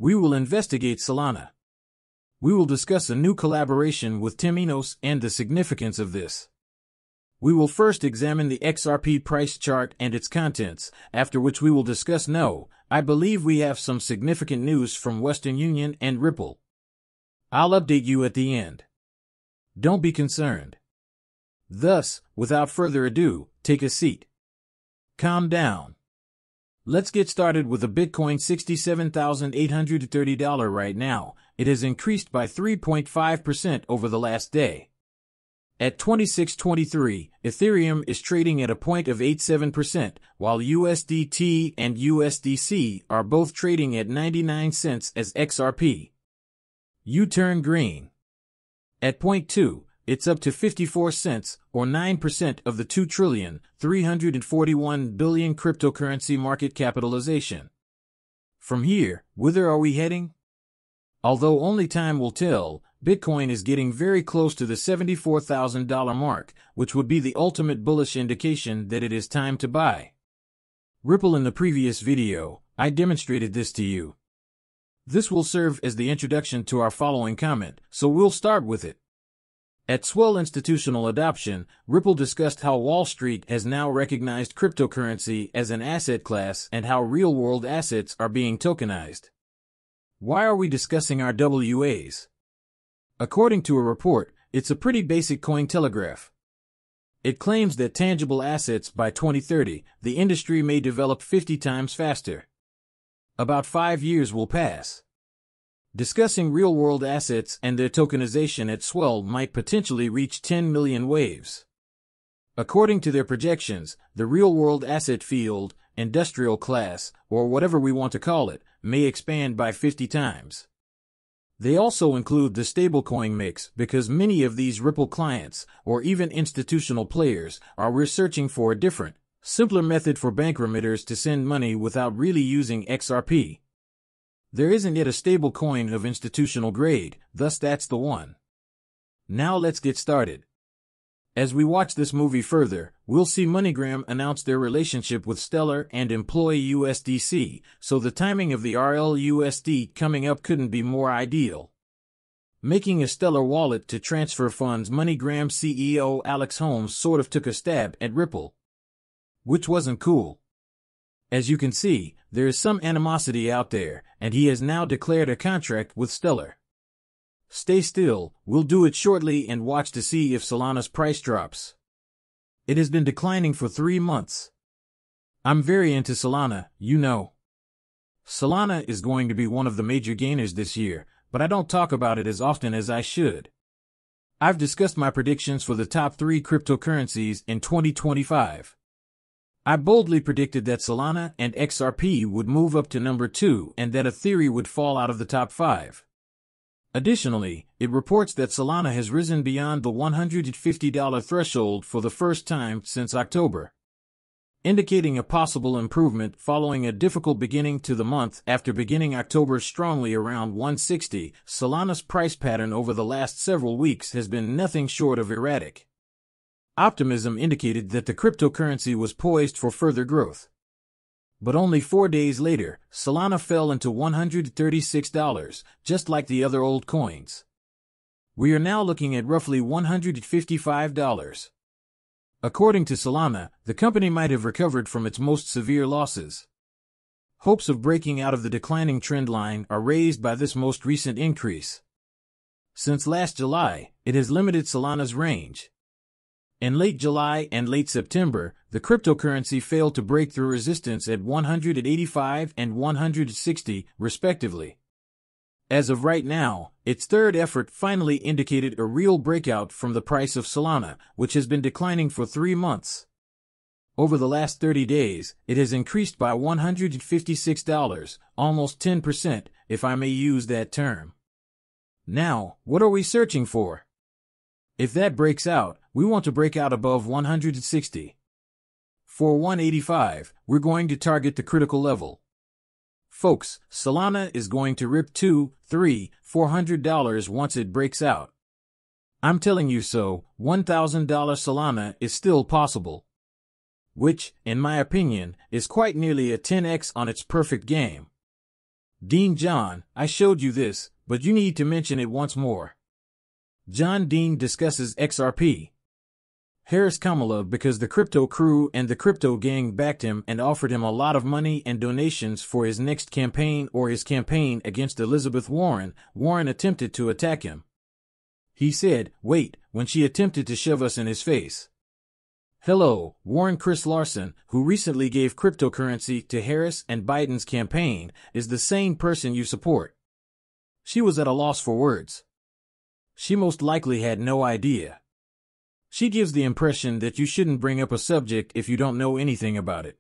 We will investigate Solana. We will discuss a new collaboration with Temenos and the significance of this. We will first examine the XRP price chart and its contents, after which we will discuss I believe we have some significant news from Western Union and Ripple. I'll update you at the end. Don't be concerned. Thus, without further ado, take a seat. Calm down. Let's get started with the Bitcoin $67,830 right now. It has increased by 3.5% over the last day. At 26.23, Ethereum is trading at a 0.87%, while USDT and USDC are both trading at 99 cents as XRP. You turn green. At 0.2, it's up to 54 cents, or 9% of the $2,341 billion cryptocurrency market capitalization. From here, whither are we heading? Although only time will tell, Bitcoin is getting very close to the $74,000 mark, which would be the ultimate bullish indication that it is time to buy. Ripple. In the previous video, I demonstrated this to you. This will serve as the introduction to our following comment, so we'll start with it. At Swell Institutional Adoption, Ripple discussed how Wall Street has now recognized cryptocurrency as an asset class and how real-world assets are being tokenized. Why are we discussing our WAs? According to a report, it's a pretty basic Cointelegraph. It claims that tangible assets by 2030, the industry may develop 50 times faster. About 5 years will pass. Discussing real-world assets and their tokenization at Swell might potentially reach 10 million waves. According to their projections, the real-world asset field, industrial class, or whatever we want to call it, may expand by 50 times. They also include the stablecoin mix because many of these Ripple clients, or even institutional players, are researching for a different, simpler method for bank remitters to send money without really using XRP. There isn't yet a stablecoin of institutional grade, thus that's the one. Now let's get started. As we watch this movie further, we'll see MoneyGram announce their relationship with Stellar and employ USDC, so the timing of the RLUSD coming up couldn't be more ideal. Making a Stellar wallet to transfer funds, MoneyGram CEO Alex Holmes sort of took a stab at Ripple. Which wasn't cool. As you can see, there is some animosity out there, and he has now declared a contract with Stellar. Stay still, we'll do it shortly and watch to see if Solana's price drops. It has been declining for 3 months. I'm very into Solana, you know. Solana is going to be one of the major gainers this year, but I don't talk about it as often as I should. I've discussed my predictions for the top 3 cryptocurrencies in 2025. I boldly predicted that Solana and XRP would move up to number 2 and that Ethereum would fall out of the top 5. Additionally, it reports that Solana has risen beyond the $150 threshold for the first time since October, indicating a possible improvement following a difficult beginning to the month. After beginning October strongly around 160, Solana's price pattern over the last several weeks has been nothing short of erratic. Optimism indicated that the cryptocurrency was poised for further growth. But only 4 days later, Solana fell into $136, just like the other old coins. We are now looking at roughly $155. According to Solana, the company might have recovered from its most severe losses. Hopes of breaking out of the declining trend line are raised by this most recent increase. Since last July, it has limited Solana's range. In late July and late September, the cryptocurrency failed to break through resistance at 185 and 160, respectively. As of right now, its third effort finally indicated a real breakout from the price of Solana, which has been declining for 3 months. Over the last 30 days, it has increased by $156, almost 10%, if I may use that term. Now, what are we searching for? If that breaks out, we want to break out above 160. For 185, we're going to target the critical level. Folks, Solana is going to rip $200, $300, $400 once it breaks out. I'm telling you so, $1,000 Solana is still possible. Which, in my opinion, is quite nearly a 10x on its perfect game. Dean John, I showed you this, but you need to mention it once more. John Dean discusses XRP. Harris Kamala because the crypto crew and the crypto gang backed him and offered him a lot of money and donations for his next campaign or his campaign against Elizabeth Warren. Warren attempted to attack him. He said, "Wait," when she attempted to shove us in his face. Hello, Warren. Chris Larson, who recently gave cryptocurrency to Harris and Biden's campaign, is the same person you support. She was at a loss for words. She most likely had no idea. She gives the impression that you shouldn't bring up a subject if you don't know anything about it.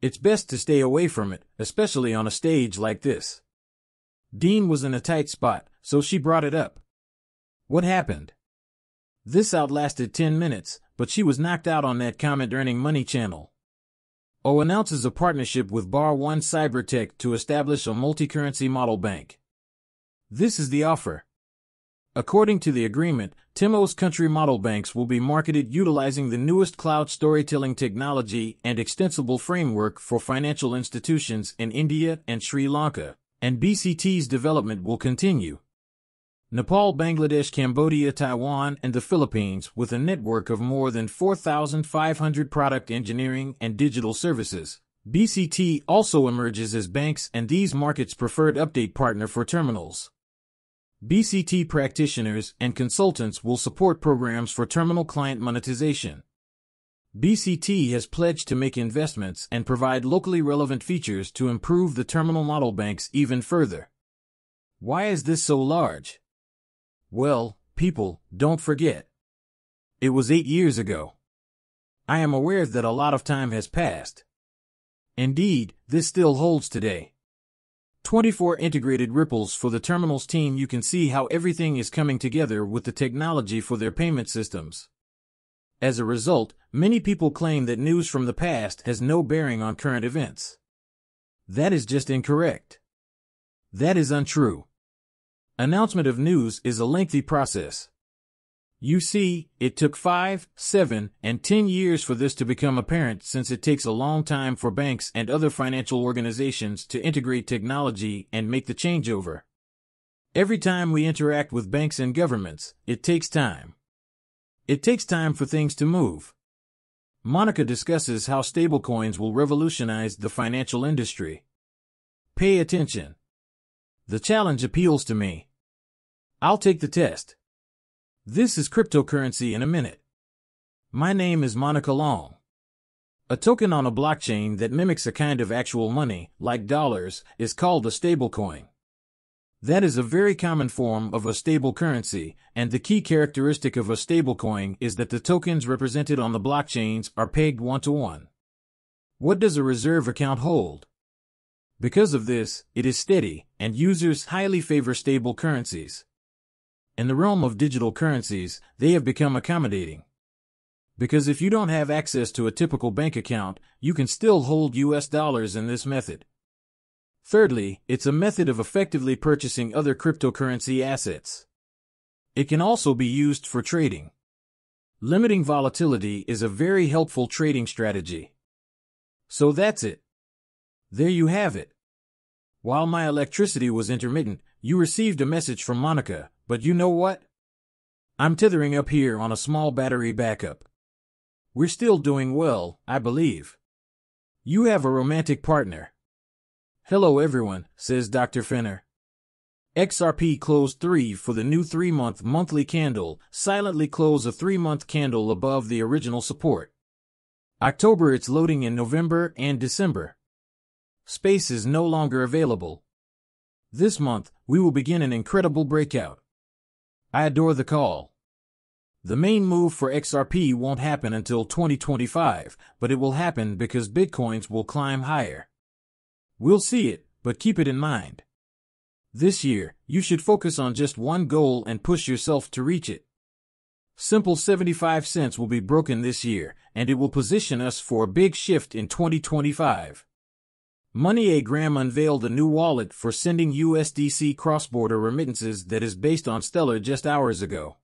It's best to stay away from it, especially on a stage like this. Dean was in a tight spot, so she brought it up. What happened? This outlasted 10 minutes, but she was knocked out on that comment earning money channel. O announces a partnership with Bar One Cybertech to establish a multi-currency model bank. This is the offer. According to the agreement, Timo's country model banks will be marketed utilizing the newest cloud storytelling technology and extensible framework for financial institutions in India and Sri Lanka, and BCT's development will continue. Nepal, Bangladesh, Cambodia, Taiwan, and the Philippines, with a network of more than 4,500 product engineering and digital services. BCT also emerges as banks and these markets' preferred update partner for terminals. BCT practitioners and consultants will support programs for terminal client monetization. BCT has pledged to make investments and provide locally relevant features to improve the terminal model banks even further. Why is this so large? Well, people, don't forget. It was 8 years ago. I am aware that a lot of time has passed. Indeed, this still holds today. 24 integrated ripples for the terminals team. You can see how everything is coming together with the technology for their payment systems. As a result, many people claim that news from the past has no bearing on current events. That is just incorrect. That is untrue. Announcement of news is a lengthy process. You see, it took 5, 7, and 10 years for this to become apparent, since it takes a long time for banks and other financial organizations to integrate technology and make the changeover. Every time we interact with banks and governments, it takes time. It takes time for things to move. Monica discusses how stablecoins will revolutionize the financial industry. Pay attention. The challenge appeals to me. I'll take the test. This is cryptocurrency in a minute. My name is Monica Long. A token on a blockchain that mimics a kind of actual money, like dollars, is called a stablecoin. That is a very common form of a stable currency, and the key characteristic of a stablecoin is that the tokens represented on the blockchains are pegged one-to-one. What does a reserve account hold? Because of this, it is steady, and users highly favor stable currencies. In the realm of digital currencies, they have become accommodating. Because if you don't have access to a typical bank account, you can still hold US dollars in this method. Thirdly, it's a method of effectively purchasing other cryptocurrency assets. It can also be used for trading. Limiting volatility is a very helpful trading strategy. So that's it. There you have it. While my electricity was intermittent, you received a message from Monica, but you know what? I'm tethering up here on a small battery backup. We're still doing well, I believe. You have a romantic partner. Hello everyone, says Dr. Fenner. XRP closed 3 for the new 3-month monthly candle, silently close a 3-month candle above the original support. October it's loading in November and December. Space is no longer available. This month, we will begin an incredible breakout. I adore the call. The main move for XRP won't happen until 2025, but it will happen because Bitcoins will climb higher. We'll see it, but keep it in mind. This year, you should focus on just one goal and push yourself to reach it. Simple 75 cents will be broken this year, and it will position us for a big shift in 2025. MoneyGram unveiled a new wallet for sending USDC cross-border remittances that is based on Stellar just hours ago.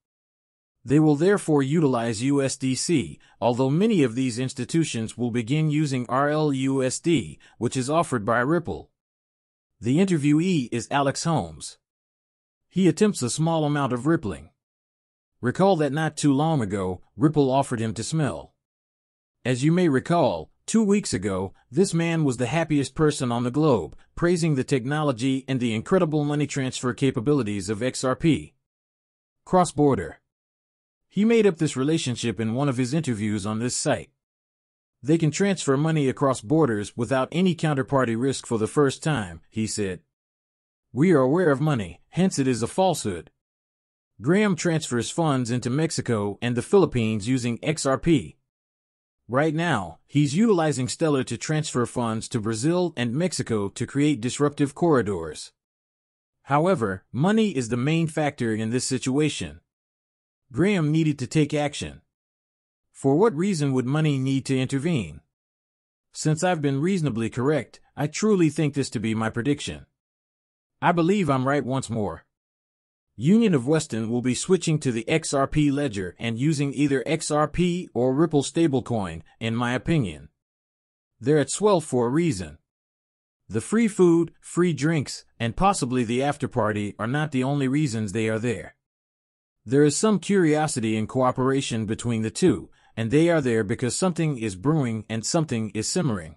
They will therefore utilize USDC, although many of these institutions will begin using RLUSD, which is offered by Ripple. The interviewee is Alex Holmes. He attempts a small amount of rippling. Recall that not too long ago, Ripple offered him to smell. As you may recall, 2 weeks ago, this man was the happiest person on the globe, praising the technology and the incredible money transfer capabilities of XRP. Cross-border. He made up this relationship in one of his interviews on this site. They can transfer money across borders without any counterparty risk for the first time, he said. We are aware of money, hence it is a falsehood. Graham transfers funds into Mexico and the Philippines using XRP. Right now, he's utilizing Stellar to transfer funds to Brazil and Mexico to create disruptive corridors. However, money is the main factor in this situation. Graham needed to take action. For what reason would money need to intervene? Since I've been reasonably correct, I truly think this to be my prediction. I believe I'm right once more. Union of Weston will be switching to the XRP ledger and using either XRP or Ripple stablecoin, in my opinion. They're at swell for a reason. The free food, free drinks, and possibly the after-party are not the only reasons they are there. There is some curiosity and cooperation between the two, and they are there because something is brewing and something is simmering.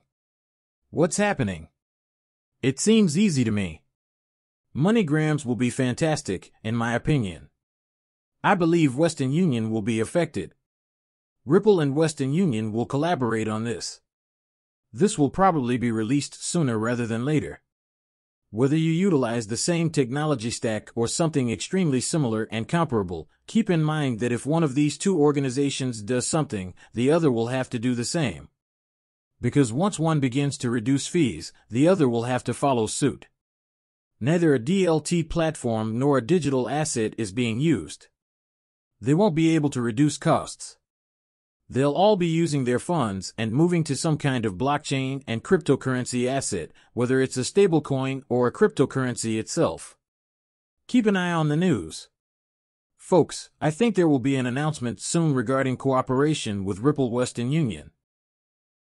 What's happening? It seems easy to me. MoneyGrams will be fantastic, in my opinion. I believe Western Union will be affected. Ripple and Western Union will collaborate on this. This will probably be released sooner rather than later. Whether you utilize the same technology stack or something extremely similar and comparable, keep in mind that if one of these two organizations does something, the other will have to do the same. Because once one begins to reduce fees, the other will have to follow suit. Neither a DLT platform nor a digital asset is being used. They won't be able to reduce costs. They'll all be using their funds and moving to some kind of blockchain and cryptocurrency asset, whether it's a stablecoin or a cryptocurrency itself. Keep an eye on the news. Folks, I think there will be an announcement soon regarding cooperation with Ripple Western Union.